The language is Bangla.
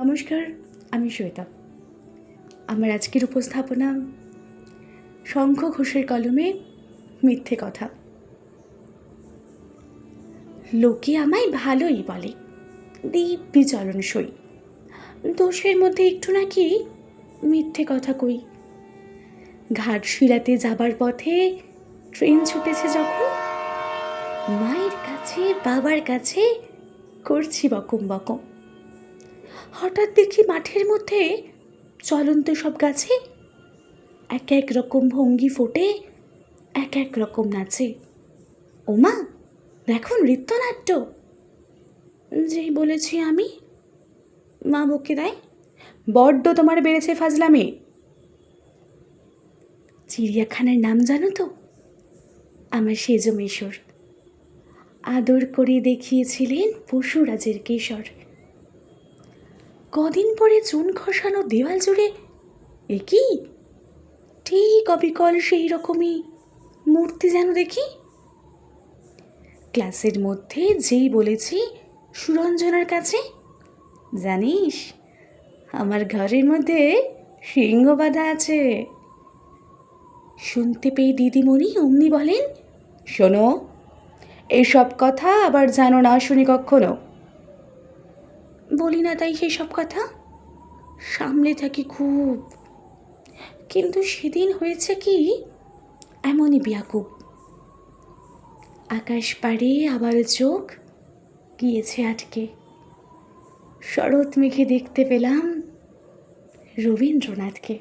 নমস্কার, আমি শ্বেতা। আমার আজকের উপস্থাপনা শঙ্খ ঘোষের কলমে মিথ্যে কথা। লোকে আমায় ভালোই বলে, দিব্যি চলনসই। দোষের মধ্যে একটু নাকি মিথ্যে কথা কই। ঘাটশিলাতে যাবার পথে ট্রেন ছুটেছে যখন, মায়ের কাছে বাবার কাছে করছি বকম বকম। হঠাৎ দেখি মাঠের মধ্যে চলন্ত সব গাছে এক এক রকম ভঙ্গি ফোটে, এক এক রকম নাচে। ওমা, দেখো নৃত্যনাট্য। যেই বলেছি আমি, মা বকে দেয়, বড্ড তোমার বেড়েছে ফাজলামে। চিড়িয়াখানার নাম জানো তো? আমার সেজ মেশর আদর করে দেখিয়েছিলেন পশুরাজের কেশর। কদিন পরে চুন খসানো দেওয়াল জুড়ে এ কি ঠিক অবিকল সেই রকমই মূর্তি যেন দেখি। ক্লাসের মধ্যে যেই বলেছি সুরঞ্জনার কাছে, জানিস আমার ঘরের মধ্যে সিংহ বাঁধা আছে। শুনতে পেয়ে দিদিমণি অমনি বলেন, শোনো, এইসব কথা আবার জানো না শুনি কখনো। বলি না তাই সেসব কথা, সামলে থাকি খুব। কিন্তু সেদিন হয়েছে কি, এমনই বিয়াকুব। আকাশ পাড়ে আবার চোখ গিয়েছে আটকে। শরৎ মেঘে দেখতে পেলাম রবীন্দ্রনাথকে।